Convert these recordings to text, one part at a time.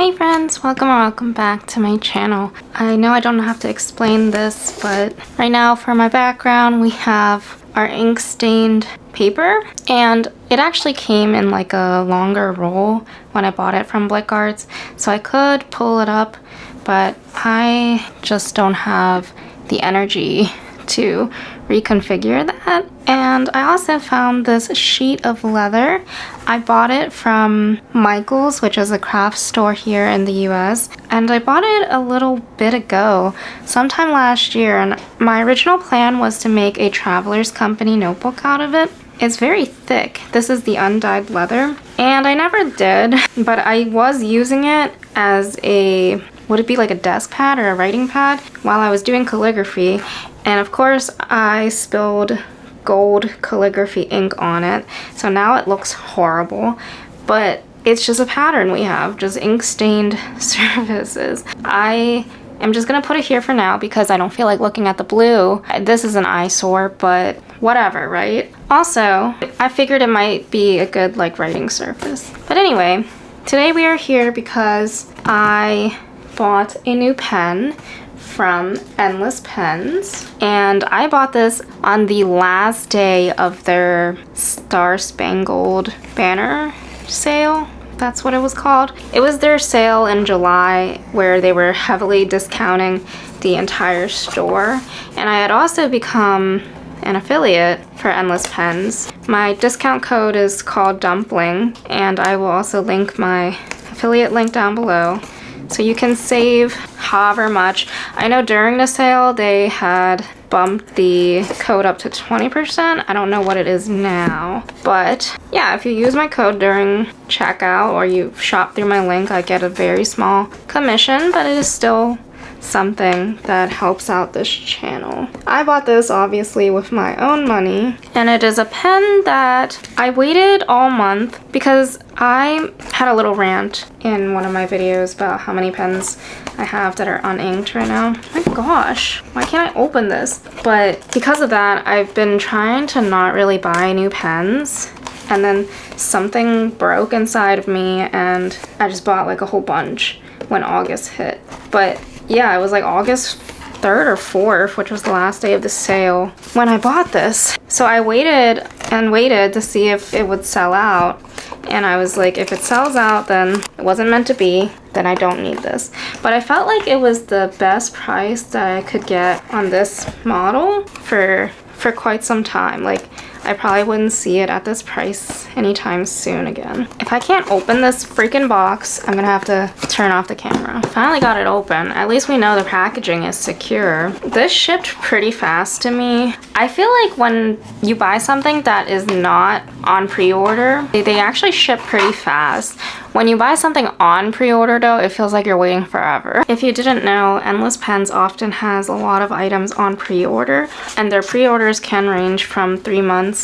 Hey friends, welcome or welcome back to my channel. I know I don't have to explain this, but right now for my background we have our ink stained paper, and it actually came in like a longer roll when I bought it from Blick Arts, so I could pull it up, but I just don't have the energy to reconfigure that. And I also found this sheet of leather. I bought it from Michael's, which is a craft store here in the US, and I bought it a little bit ago, sometime last year, and my original plan was to make a Traveler's Company notebook out of it. It's very thick. This is the undyed leather, and I never did, but I was using it as a, would it be like a desk pad or a writing pad while I was doing calligraphy. And of course I spilled gold calligraphy ink on it, so now it looks horrible, but it's just a pattern we have, just ink stained surfaces. I am just gonna put it here for now because I don't feel like looking at the blue. This is an eyesore, but whatever, right? Also, I figured it might be a good like writing surface. But anyway, today we are here because I bought a new pen from Endlesspens, and I bought this on the last day of their Star Spangled Banner sale. That's what it was called. It was their sale in July where they were heavily discounting the entire store, and I had also become an affiliate for Endlesspens. My discount code is called Dumpling, and I will also link my affiliate link down below, so you can save however much. I know during the sale they had bumped the code up to 20%. I don't know what it is now, but yeah, if you use my code during checkout or you shop through my link, I get a very small commission, but it is still something that helps out this channel. I bought this obviously with my own money, and it is a pen that I waited all month because I had a little rant in one of my videos about how many pens I have that are uninked right now. Oh my gosh, why can't I open this? But because of that, I've been trying to not really buy new pens, and then something broke inside of me and I just bought like a whole bunch when August hit. But yeah, it was like August 3rd or 4th, which was the last day of the sale, when I bought this. So I waited and waited to see if it would sell out. And I was like, if it sells out, then it wasn't meant to be, then I don't need this. But I felt like it was the best price that I could get on this model for quite some time. Like, I probably wouldn't see it at this price anytime soon again. If I can't open this freaking box, I'm gonna have to turn off the camera. Finally got it open. At least we know the packaging is secure. This shipped pretty fast to me. I feel like when you buy something that is not on pre-order, they actually ship pretty fast. When you buy something on pre-order though, it feels like you're waiting forever. If you didn't know, Endlesspens often has a lot of items on pre-order, and their pre-orders can range from 3 months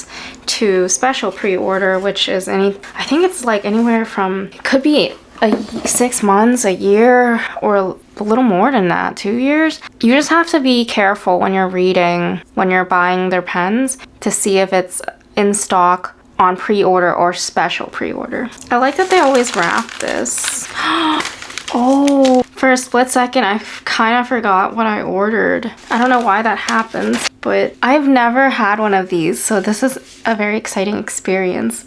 to special pre-order, which is I think it's like anywhere from, it could be 6 months, a year, or a little more than that, 2 years. You just have to be careful when you're reading, when you're buying their pens, to see if it's in stock on pre-order or special pre-order. I like that they always wrap this. Oh, for a split second I kind of forgot what I ordered. I don't know why that happens, but I've never had one of these, so this is a very exciting experience.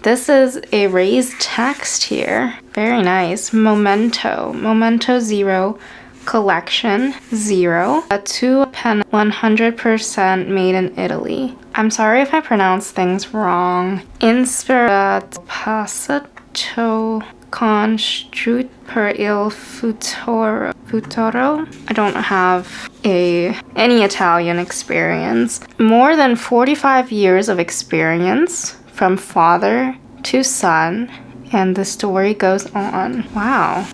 This is a raised text here. Very nice. Momento Zero Collection 0. A 2-pen 100% made in Italy. I'm sorry if I pronounce things wrong. Ispirato passato construit per il futuro. I don't have any Italian experience. More than 45 years of experience from father to son, and the story goes on. Wow.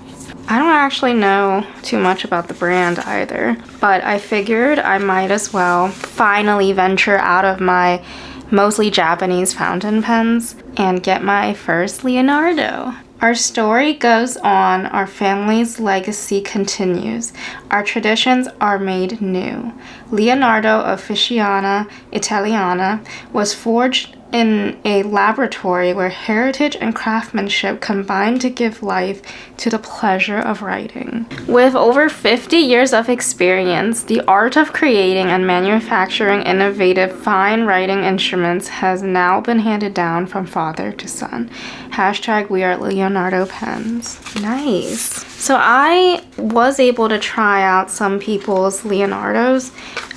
I don't actually know too much about the brand either, but I figured I might as well finally venture out of my mostly Japanese fountain pens and get my first Leonardo. Our story goes on, our family's legacy continues, our traditions are made new. Leonardo Officina Italiana was forged in a laboratory where heritage and craftsmanship combine to give life to the pleasure of writing. With over 50 years of experience, the art of creating and manufacturing innovative fine writing instruments has now been handed down from father to son. Hashtag we are Leonardo pens. Nice. So I was able to try out some people's Leonardos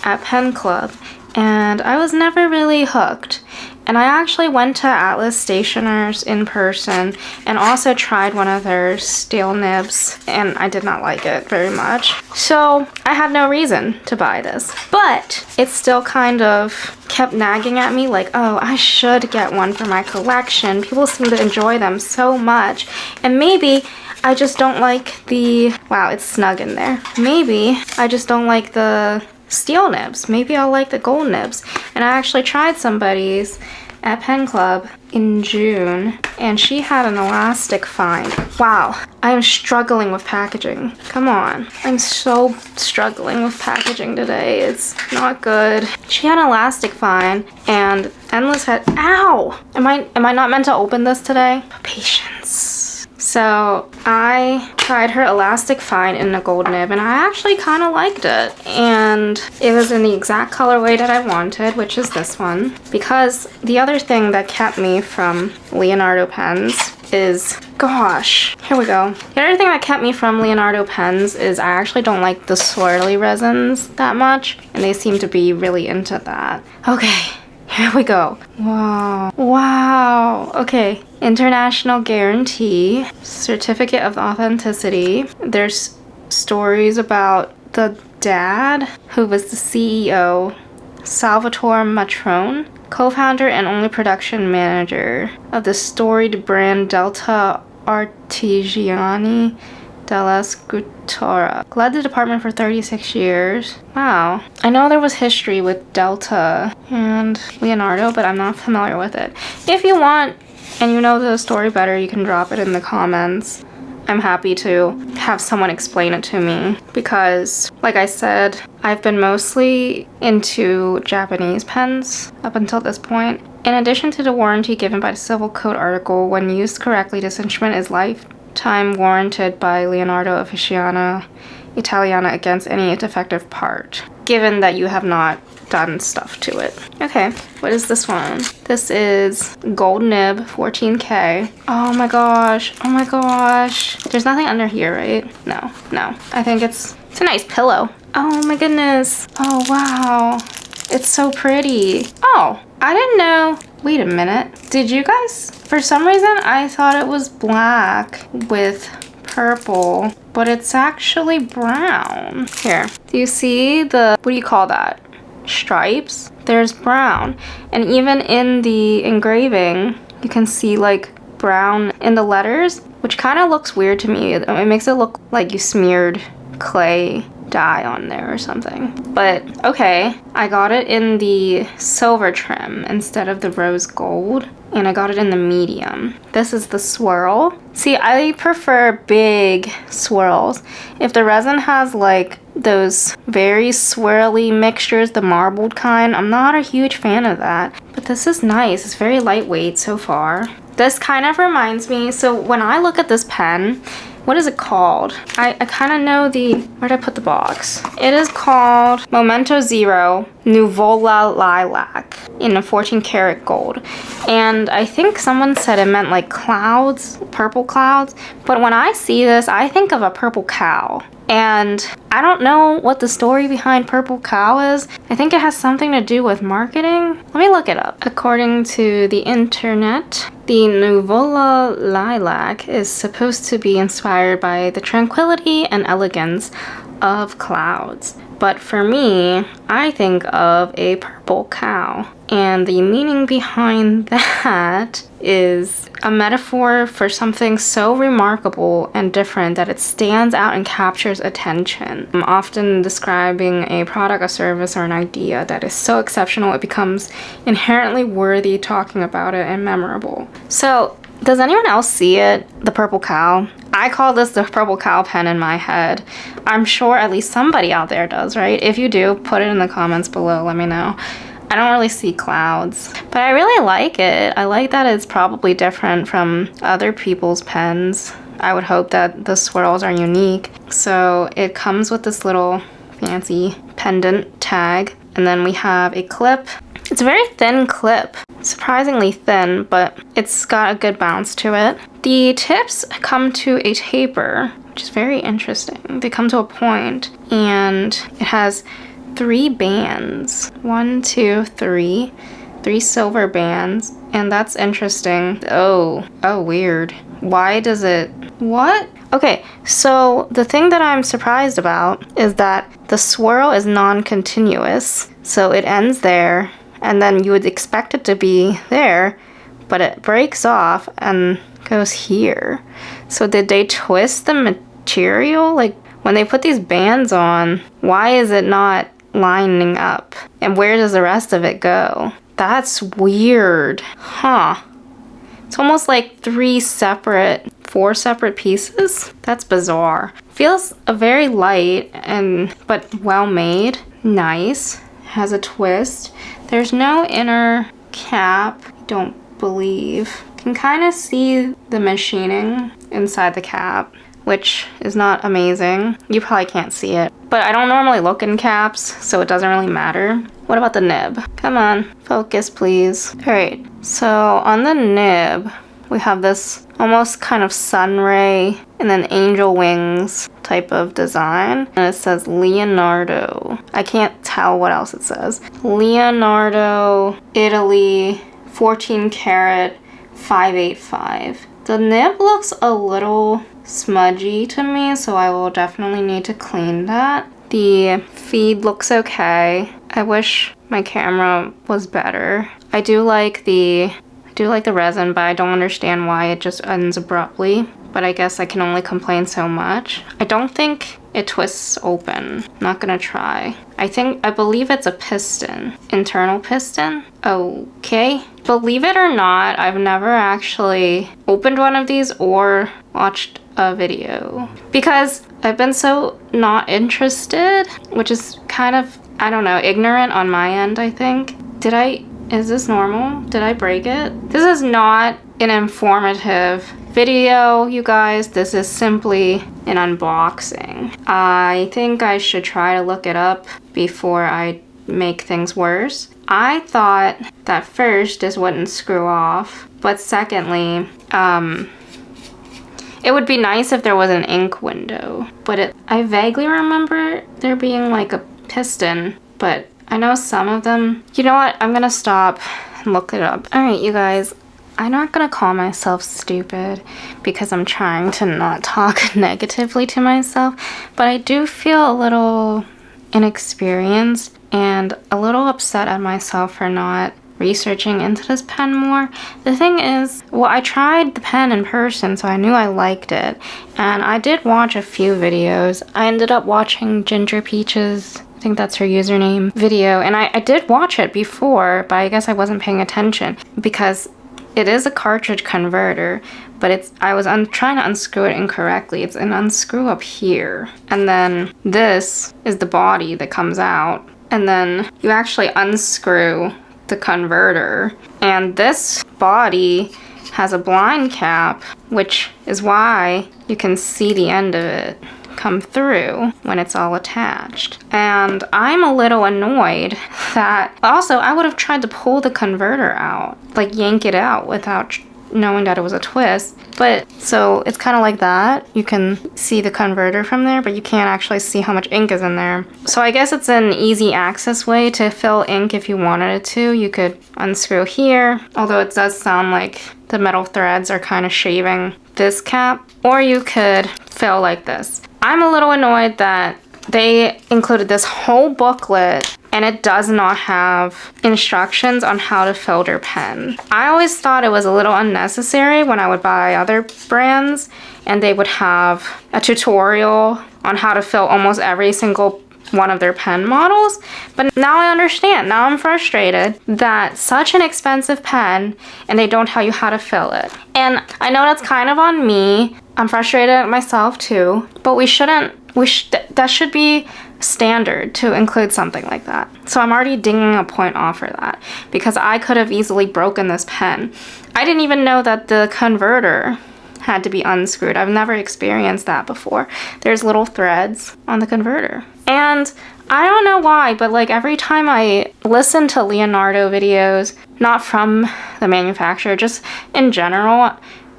at Pen Club, and I was never really hooked. And I actually went to Atlas Stationers in person and also tried one of their steel nibs, and I did not like it very much. So I had no reason to buy this, but it still kind of kept nagging at me like, oh, I should get one for my collection. People seem to enjoy them so much, and maybe I just don't like the, wow, it's snug in there. Maybe I just don't like the steel nibs. Maybe I'll like the gold nibs. And I actually tried somebody's at Pen Club in June, and she had an elastic find. Wow, I am struggling with packaging. Come on. I'm so struggling with packaging today. It's not good. She had an elastic find, and Endless had, ow! Am I not meant to open this today? Patience. So I tried her elastic find in a gold nib, and I actually kind of liked it. And it was in the exact colorway that I wanted, which is this one. Because the other thing that kept me from Leonardo pens is, gosh, here we go. The other thing that kept me from Leonardo pens is I actually don't like the swirly resins that much, and they seem to be really into that. Okay. Here we go. Wow. Wow. Okay. International guarantee. Certificate of authenticity. There's stories about the dad who was the CEO, Salvatore Matrone, co-founder and only production manager of the storied brand Delta Artigiani della Scultura. Led the department for 36 years. Wow. I know there was history with Delta and Leonardo, but I'm not familiar with it. If you want and you know the story better, you can drop it in the comments. I'm happy to have someone explain it to me because, like I said, I've been mostly into Japanese pens up until this point. In addition to the warranty given by the Civil Code article, when used correctly, this instrument is lifetime warranted by Leonardo Officina Italiana against any defective part, given that you have not done stuff to it. Okay, what is this one? This is gold nib 14K. Oh my gosh, oh my gosh. There's nothing under here, right? No. I think it's a nice pillow. Oh my goodness. Oh wow. It's so pretty. Oh, I didn't know. Wait a minute. Did you guys? For some reason, I thought it was black with purple, but it's actually brown. Here, do you see the, what do you call that? Stripes? There's brown. And even in the engraving, you can see like brown in the letters, which kind of looks weird to me. It makes it look like you smeared clay dye on there or something. But okay, I got it in the silver trim instead of the rose gold, and I got it in the medium. This is the swirl. See, I prefer big swirls. If the resin has like those very swirly mixtures, the marbled kind, I'm not a huge fan of that. But this is nice. It's very lightweight so far. This kind of reminds me, so when I look at this pen, what is it called? I kind of know the, where did I put the box? It is called Momento Zero Nuvola Lilac in a 14 karat gold. And I think someone said it meant like clouds, purple clouds. But when I see this, I think of a purple cow. And I don't know what the story behind Purple Cow is. I think it has something to do with marketing. Let me look it up. According to the internet, the Nuvola Lilac is supposed to be inspired by the tranquility and elegance of clouds. But for me, I think of a purple cow. And the meaning behind that is a metaphor for something so remarkable and different that it stands out and captures attention. I'm often describing a product, a service, or an idea that is so exceptional it becomes inherently worthy talking about it and memorable. So, does anyone else see it? The purple cow? I call this the purple cow pen in my head. I'm sure at least somebody out there does, right? If you do, put it in the comments below, let me know. I don't really see clouds, but I really like it. I like that it's probably different from other people's pens. I would hope that the swirls are unique. So it comes with this little fancy pendant tag, and then we have a clip. It's a very thin clip, surprisingly thin, but it's got a good bounce to it. The tips come to a taper, which is very interesting. They come to a point, and it has 3 bands. 1, 2, 3. 3 silver bands, and that's interesting. Oh, weird. Why does it... What? Okay, so the thing that I'm surprised about is that the swirl is non-continuous. So it ends there, and then you would expect it to be there, but it breaks off and goes here. So did they twist the material? Like, when they put these bands on, why is it not lining up? And where does the rest of it go? That's weird. Huh. It's almost like 4 separate pieces. That's bizarre. Feels very light but well made. Nice. Has a twist. There's no inner cap, I don't believe. Can kind of see the machining inside the cap, which is not amazing. You probably can't see it, but I don't normally look in caps, so it doesn't really matter. What about the nib? Come on, focus please. All right, so on the nib, we have this almost kind of sun ray and then angel wings type of design. And it says Leonardo. I can't tell what else it says. Leonardo, Italy, 14 karat, 585. The nib looks a little smudgy to me, so I will definitely need to clean that. The feed looks okay. I wish my camera was better. I do like the resin, but I don't understand why it just ends abruptly. But I guess I can only complain so much. I don't think it twists open. Not gonna try. I believe it's a piston. Internal piston? Okay. Believe it or not, I've never actually opened one of these or watched a video. Because I've been so not interested, which is kind of, I don't know, ignorant on my end, I think. Is this normal? Did I break it? This is not an informative video, you guys. This is simply an unboxing. I think I should try to look it up before I make things worse. I thought that first this wouldn't screw off, but secondly, it would be nice if there was an ink window, but I vaguely remember there being like a piston, but I know some of them. You know what? I'm gonna stop and look it up. All right, you guys, I'm not gonna call myself stupid because I'm trying to not talk negatively to myself, but I do feel a little inexperienced and a little upset at myself for not researching into this pen more. The thing is, well, I tried the pen in person, so I knew I liked it, and I did watch a few videos. I ended up watching Ginger Peach's, I think that's her username, video, and I did watch it before, but I guess I wasn't paying attention because it is a cartridge converter, but I was trying to unscrew it incorrectly. It's an unscrew up here, and then this is the body that comes out, and then you actually unscrew the converter, and this body has a blind cap, which is why you can see the end of it come through when it's all attached. And I'm a little annoyed that also I would have tried to pull the converter out, like yank it out without knowing that it was a twist. But so it's kind of like that. You can see the converter from there, but you can't actually see how much ink is in there. So I guess it's an easy access way to fill ink if you wanted it to. You could unscrew here, although it does sound like the metal threads are kind of shaving this cap, or you could fill like this. I'm a little annoyed that they included this whole booklet and it does not have instructions on how to fill their pen. I always thought it was a little unnecessary when I would buy other brands and they would have a tutorial on how to fill almost every single one of their pen models. But now I understand. Now I'm frustrated that such an expensive pen and they don't tell you how to fill it. And I know that's kind of on me. I'm frustrated at myself too, but that should be standard to include something like that. So I'm already dinging a point off for that because I could have easily broken this pen. I didn't even know that the converter had to be unscrewed. I've never experienced that before. There's little threads on the converter. And I don't know why, but like every time I listen to Leonardo videos, not from the manufacturer, just in general,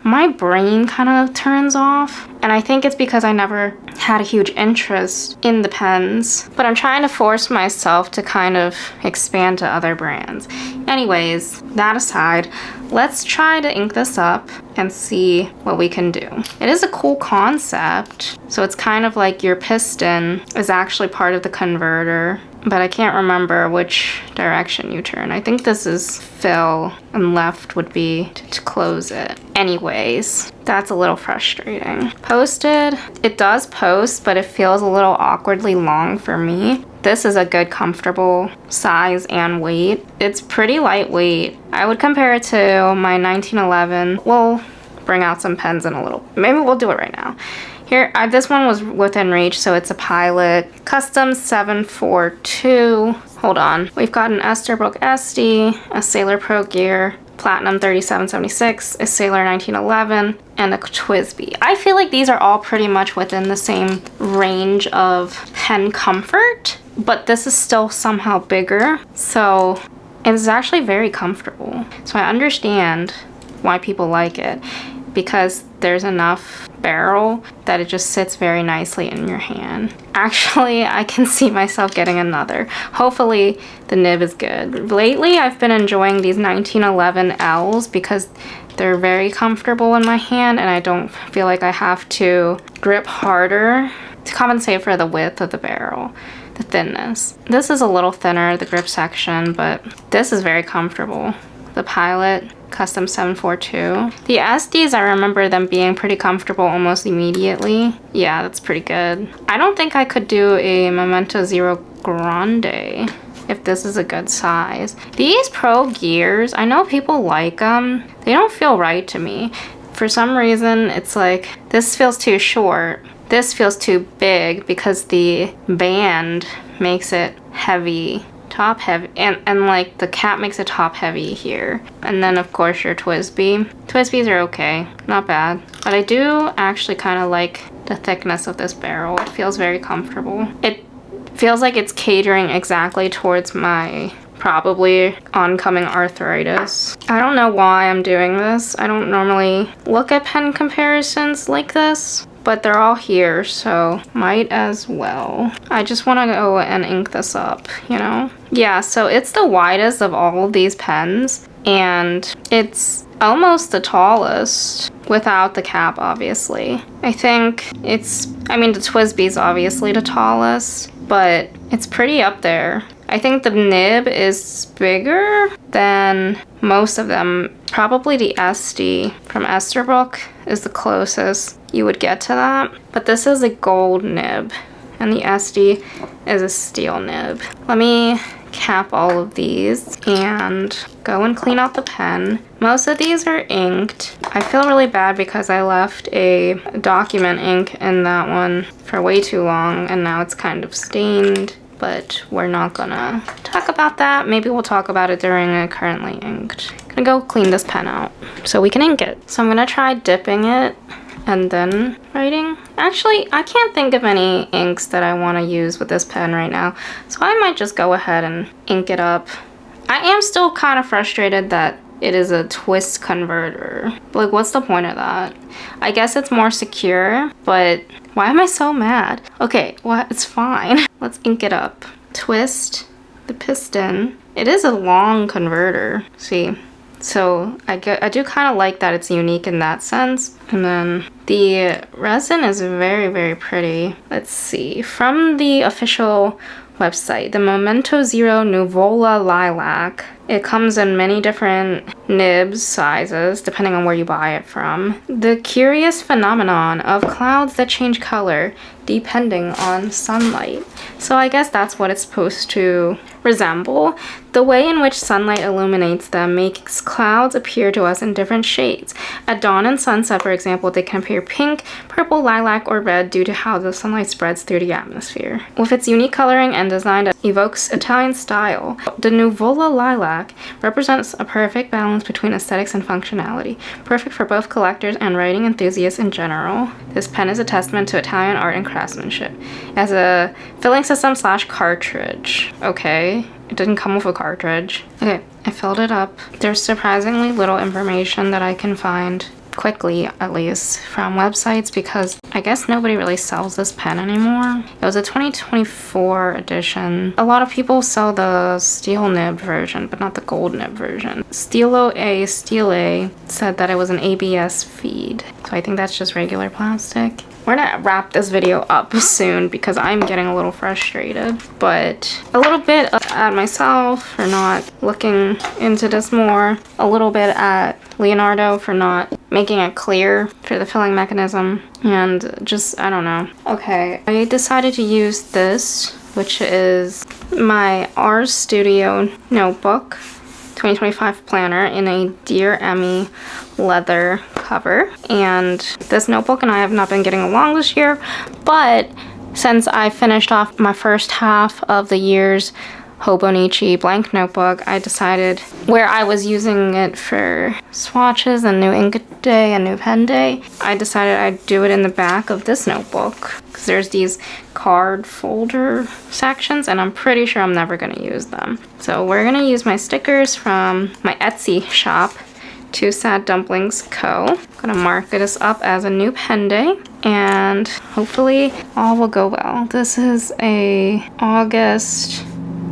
my brain kind of turns off. And I think it's because I never had a huge interest in the pens, but I'm trying to force myself to kind of expand to other brands. Anyways, that aside, let's try to ink this up and see what we can do. It is a cool concept. So it's kind of like your piston is actually part of the converter, but I can't remember which direction you turn. I think this is fill and left would be to close it. Anyways, that's a little frustrating. Posted, it does post, but it feels a little awkwardly long for me. This is a good comfortable size and weight. It's pretty lightweight. I would compare it to my 1911. We'll bring out some pens in a little. Maybe we'll do it right now. Here, this one was within reach, so it's a Pilot Custom 742. Hold on. We've got an Esterbrook SD, a Sailor Pro Gear, Platinum 3776, a Sailor 1911, and a TWSBI. I feel like these are all pretty much within the same range of pen comfort, but this is still somehow bigger, so it's actually very comfortable. So I understand why people like it, because there's enough barrel that it just sits very nicely in your hand. Actually, I can see myself getting another. Hopefully the nib is good. Lately, I've been enjoying these 1911 Ls because they're very comfortable in my hand and I don't feel like I have to grip harder to compensate for the width of the barrel, the thinness. This is a little thinner, the grip section, but this is very comfortable. The Pilot Custom 742. The SDs, I remember them being pretty comfortable almost immediately. Yeah, that's pretty good. I don't think I could do a Momento Zero Grande if this is a good size. These Pro Gears, I know people like them. They don't feel right to me. For some reason, it's like, this feels too short. This feels too big because the band makes it heavy. Top heavy, and like the cap makes it top heavy here. And then of course your TWSBI. TWSBIs are okay, not bad. But I do actually kind of like the thickness of this barrel. It feels very comfortable. It feels like it's catering exactly towards my probably oncoming arthritis. I don't know why I'm doing this. I don't normally look at pen comparisons like this, but they're all here, so might as well. I just want to go and ink this up, you know? Yeah, so it's the widest of all of these pens, and it's almost the tallest without the cap, obviously. I think it's, I mean, the TWSBI is obviously the tallest, but it's pretty up there. I think the nib is bigger than most of them. Probably the SD from Esterbrook is the closest you would get to that. But this is a gold nib, and the SD is a steel nib. Let me cap all of these and go and clean out the pen. Most of these are inked. I feel really bad because I left a document ink in that one for way too long, and now it's kind of stained. But we're not gonna talk about that. Maybe we'll talk about it during a currently inked. I'm gonna go clean this pen out so we can ink it. So I'm gonna try dipping it and then writing. Actually, I can't think of any inks that I want to use with this pen right now, so I might just go ahead and ink it up. I am still kind of frustrated that it is a twist converter. Like, what's the point of that? I guess it's more secure, but why am I so mad? Okay, well, it's fine. Let's ink it up. Twist the piston. It is a long converter, see? So I do kind of like that it's unique in that sense. And then the resin is very, very pretty. Let's see. From the official website, the Momento Zero Nuvola Lilac It comes in many different nibs sizes depending on where you buy it from. The curious phenomenon of clouds that change color depending on sunlight. So I guess that's what it's supposed to resemble. The way in which sunlight illuminates them makes clouds appear to us in different shades. At dawn and sunset, for example, they can appear pink, purple, lilac, or red due to how the sunlight spreads through the atmosphere. With its unique coloring and design that evokes Italian style, the Nuvola Lilac represents a perfect balance between aesthetics and functionality, perfect for both collectors and writing enthusiasts in general. This pen is a testament to Italian art and craftsmanship. As a filling system / cartridge. Okay. It didn't come with a cartridge. Okay, I filled it up. There's surprisingly little information that I can find quickly, at least, from websites because I guess nobody really sells this pen anymore. It was a 2024 edition. A lot of people sell the steel nibbed version, but not the gold nib version. Steel A said that it was an ABS feed. So I think that's just regular plastic. We're gonna wrap this video up soon because I'm getting a little frustrated, but a little bit at myself for not looking into this more, a little bit at Leonardo for not making it clear for the filling mechanism, and just, I don't know. Okay, I decided to use this, which is my Ars Studio notebook 2025 planner in a Dear Emmy leather cover. And this notebook and I have not been getting along this year, but since I finished off my first half of the year's Hobonichi blank notebook, I decided where I was using it for swatches and new ink day and new pen day, I decided I'd do it in the back of this notebook because there's these card folder sections and I'm pretty sure I'm never going to use them. So we're going to use my stickers from my Etsy shop, Two Sad Dumplings Co. I'm going to mark this up as a new pen day and hopefully all will go well. This is a August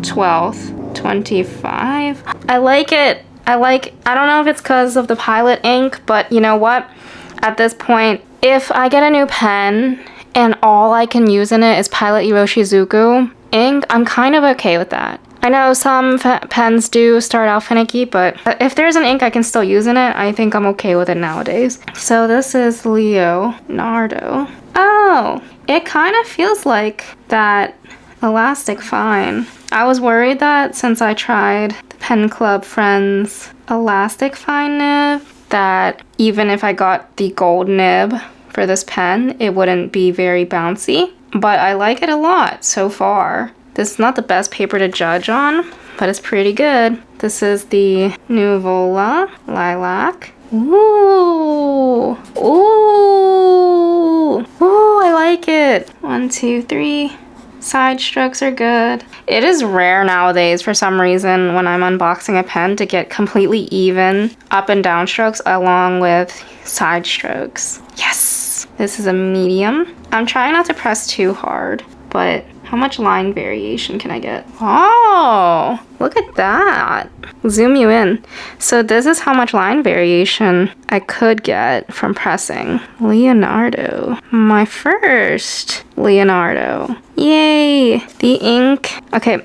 12th, 25. I like it. I don't know if it's because of the Pilot ink, but you know what? At this point, if I get a new pen and all I can use in it is Pilot Iroshizuku ink, I'm kind of okay with that. I know some pens do start out finicky, but if there's an ink I can still use in it, I think I'm okay with it nowadays. So this is Leonardo. Oh, it kind of feels like that Elastic Fine. I was worried that since I tried the Pen Club Friends Elastic Fine nib, that even if I got the gold nib for this pen, it wouldn't be very bouncy. But I like it a lot so far. This is not the best paper to judge on, but it's pretty good. This is the Nuvola Lilac. Ooh, ooh, ooh, I like it. 1, 2, 3. Side strokes are good. It is rare nowadays for some reason when I'm unboxing a pen to get completely even up and down strokes along with side strokes. Yes! This is a medium. I'm trying not to press too hard, but how much line variation can I get? Oh, look at that. Zoom you in. So this is how much line variation I could get from pressing. Leonardo. My first Leonardo. Yay! The ink. Okay,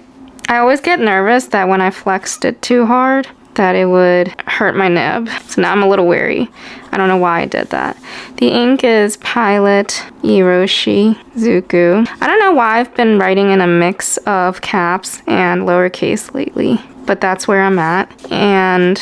I always get nervous that when I flexed it too hard, that it would hurt my nib. So now I'm a little wary. I don't know why I did that. The ink is Pilot Iroshizuku. I don't know why I've been writing in a mix of caps and lowercase lately, but that's where I'm at. And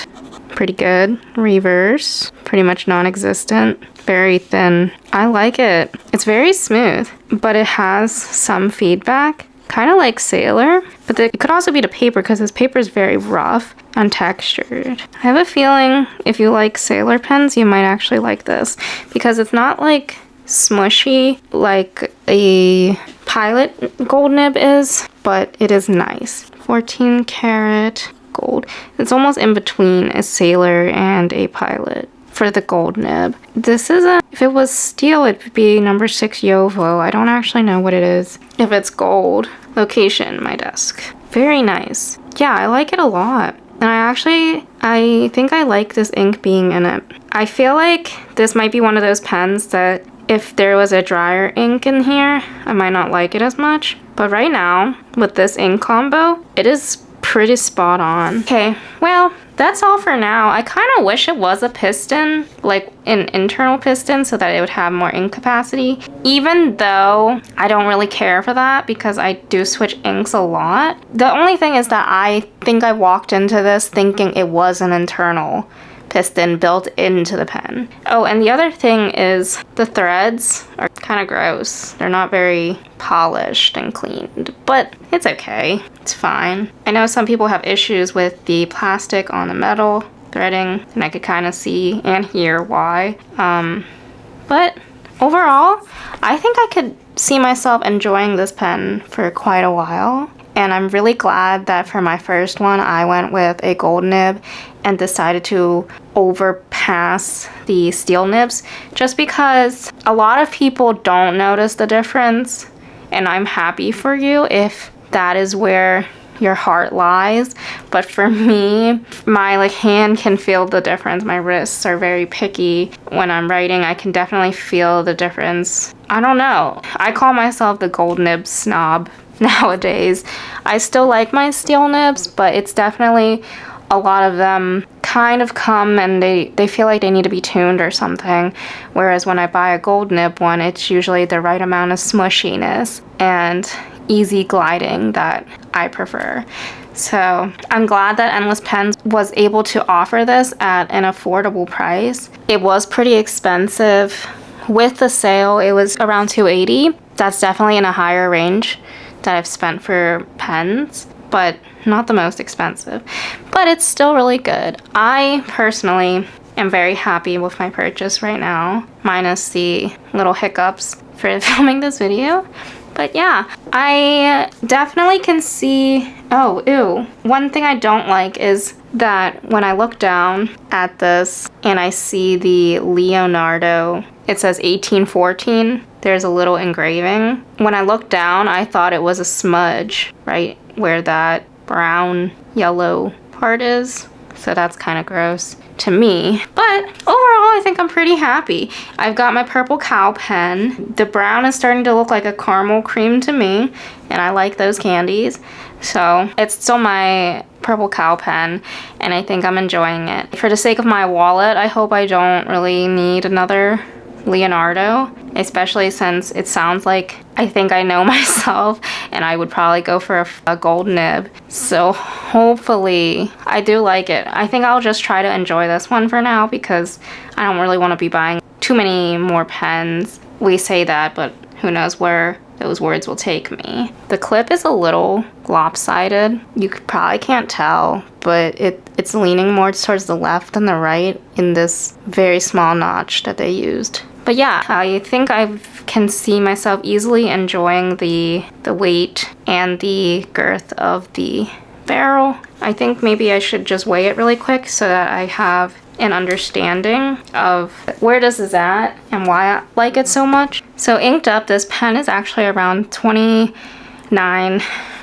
pretty good. Reverse, pretty much non-existent. Very thin. I like it. It's very smooth, but it has some feedback. Kind of like Sailor, but it could also be the paper because this paper is very rough and textured. I have a feeling if you like Sailor pens, you might actually like this because it's not like smushy like a Pilot gold nib is, but it is nice. 14 karat gold. It's almost in between a Sailor and a Pilot for the gold nib. This is if it was steel, it would be number 6 Yovo. I don't actually know what it is. If it's gold. Location, my desk. Very nice. Yeah, I like it a lot. And I think I like this ink being in it. I feel like this might be one of those pens that if there was a drier ink in here, I might not like it as much. But right now, with this ink combo, it is pretty spot on. Okay, well, that's all for now. I kind of wish it was a piston, like an internal piston, so that it would have more ink capacity, even though I don't really care for that because I do switch inks a lot. The only thing is that I think I walked into this thinking it was an internal piston built into the pen. Oh, and the other thing is the threads are kind of gross. They're not very polished and cleaned, but it's okay. It's fine. I know some people have issues with the plastic on the metal threading, and I could kind of see and hear why. But overall, I think I could see myself enjoying this pen for quite a while. And I'm really glad that for my first one, I went with a gold nib and decided to overpass the steel nibs just because a lot of people don't notice the difference. And I'm happy for you if that is where your heart lies. But for me, my hand can feel the difference. My wrists are very picky. When I'm writing, I can definitely feel the difference. I don't know. I call myself the gold nib snob nowadays. I still like my steel nibs, but it's definitely a lot of them kind of come and they feel like they need to be tuned or something. Whereas when I buy a gold nib one, it's usually the right amount of smushiness and easy gliding that I prefer. So I'm glad that Endlesspens was able to offer this at an affordable price. It was pretty expensive. With the sale, it was around $280. That's definitely in a higher range that I've spent for pens, but not the most expensive. But it's still really good. I personally am very happy with my purchase right now, minus the little hiccups for filming this video. But yeah, I definitely can see... Oh, ew. One thing I don't like is that when I look down at this and I see the Leonardo, it says 1814. There's a little engraving. When I looked down, I thought it was a smudge, right where that brown yellow part is. So that's kind of gross to me. But overall, I think I'm pretty happy. I've got my purple cow pen. The brown is starting to look like a caramel cream to me, and I like those candies. So it's still my purple cow pen, and I think I'm enjoying it. For the sake of my wallet, I hope I don't really need another Leonardo, especially since it sounds like I think I know myself and I would probably go for a gold nib. So hopefully I do like it. I think I'll just try to enjoy this one for now because I don't really want to be buying too many more pens. We say that, but who knows where those words will take me. The clip is a little lopsided. You probably can't tell, but it's leaning more towards the left than the right in this very small notch that they used. But yeah, I think I can see myself easily enjoying the weight and the girth of the barrel. I think maybe I should just weigh it really quick so that I have an understanding of where this is at and why I like it so much. So inked up, this pen is actually around 29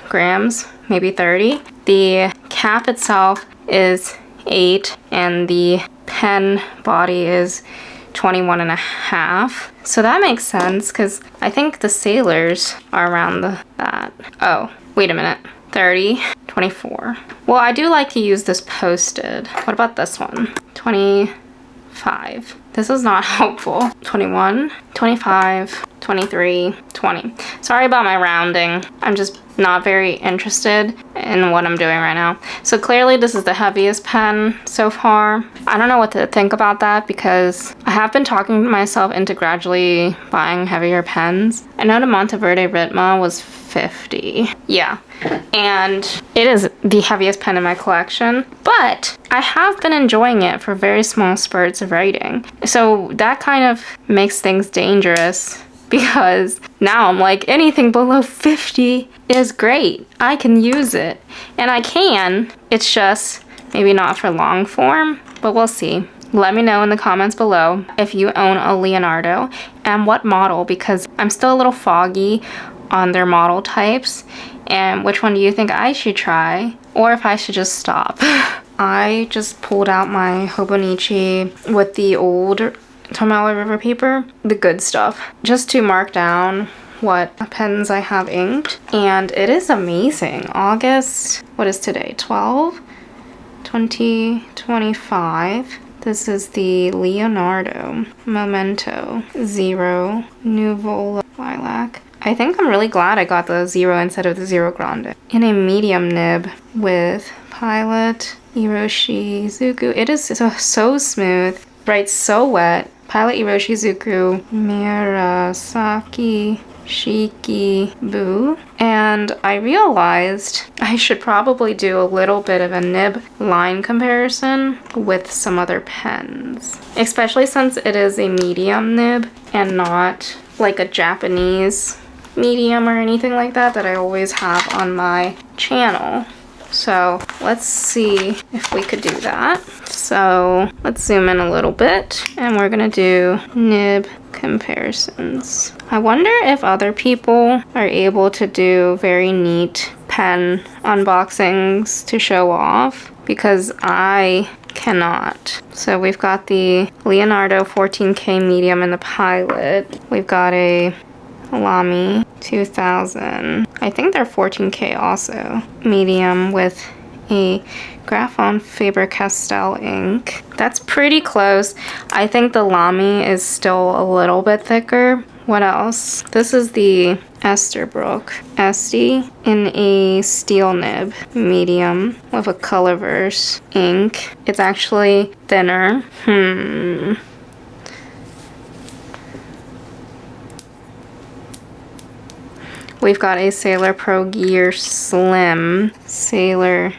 grams, maybe 30. The cap itself is 8 and the pen body is 21 and a half. So that makes sense because I think the sailors are around that. Oh, wait a minute. 30, 24. Well, I do like to use this posted. What about this one? 25. This is not helpful. 21, 25, 23, 20. Sorry about my rounding. I'm just not very interested in what I'm doing right now. So clearly this is the heaviest pen so far. I don't know what to think about that because I have been talking myself into gradually buying heavier pens. I know the Monteverde Ritma was 50. Yeah, and it is the heaviest pen in my collection, but I have been enjoying it for very small spurts of writing. So that kind of makes things dangerous because now I'm like, anything below 50 is great. I can use it. And I can. It's just maybe not for long form, but we'll see. Let me know in the comments below if you own a Leonardo and what model, because I'm still a little foggy on their model types. And which one do you think I should try? Or if I should just stop. I just pulled out my Hobonichi with the old Tomala River paper, the good stuff, just to mark down what pens I have inked, and it is amazing. August, what is today? 12? 2025. This is the Leonardo Momento Zero Nuvola Lilac. I think I'm really glad I got the Zero instead of the Zero Grande. In a medium nib with Pilot Hiroshi Zuku. It is so smooth, writes so wet. Pilot Hiroshi Zuku Murasaki Shiki Boo. And I realized I should probably do a little bit of a nib line comparison with some other pens, especially since it is a medium nib and not like a Japanese medium or anything like that I always have on my channel. So let's see if we could do that. So let's zoom in a little bit and we're gonna do nib comparisons. I wonder if other people are able to do very neat pen unboxings to show off, because I cannot. So we've got the Leonardo 14K medium in the Pilot. We've got a Lamy 2000. I think they're 14K also. Medium with a Graphon Faber-Castell ink. That's pretty close. I think the Lamy is still a little bit thicker. What else? This is the Esterbrook Esty in a steel nib, medium, with a Colorverse ink. It's actually thinner. We've got a Sailor Pro Gear Slim, Sailor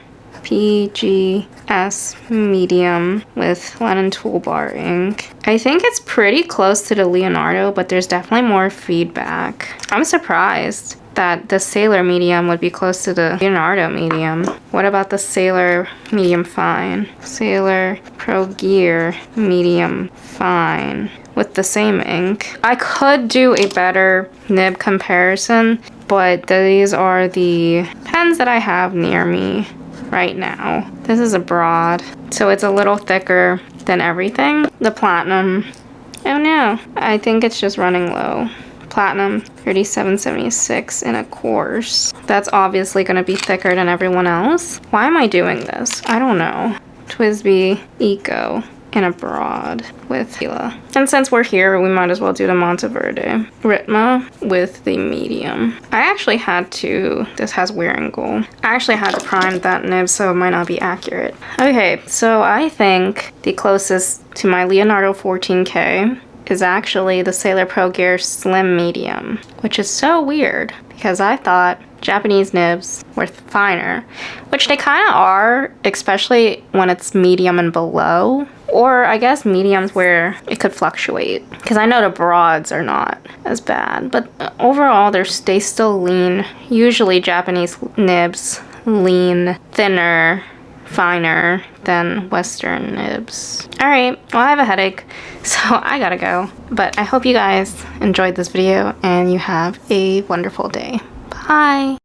PGS medium with Lennon Toolbar ink. I think it's pretty close to the Leonardo, but there's definitely more feedback. I'm surprised that the Sailor medium would be close to the Leonardo medium. What about the Sailor medium fine? Sailor Pro Gear medium fine with the same ink. I could do a better nib comparison, but these are the pens that I have near me right now. This is a broad, so it's a little thicker than everything. The Platinum, oh no, I think it's just running low. Platinum 3776 in a course. That's obviously going to be thicker than everyone else. Why am I doing this? I don't know. TWSBI Eco in a broad with Fila. And since we're here, we might as well do the Monteverde Ritma with the medium. I actually had to, this has wearing gold. I actually had to prime that nib, so it might not be accurate. Okay, so I think the closest to my Leonardo 14K is actually the Sailor Pro Gear Slim Medium, which is so weird because I thought Japanese nibs were finer, which they kind of are, especially when it's medium and below, or I guess mediums where it could fluctuate, because I know the broads are not as bad, but overall they still lean. Usually Japanese nibs lean thinner, finer than Western nibs. Alright, well I have a headache, so I gotta go. But I hope you guys enjoyed this video and you have a wonderful day. Bye!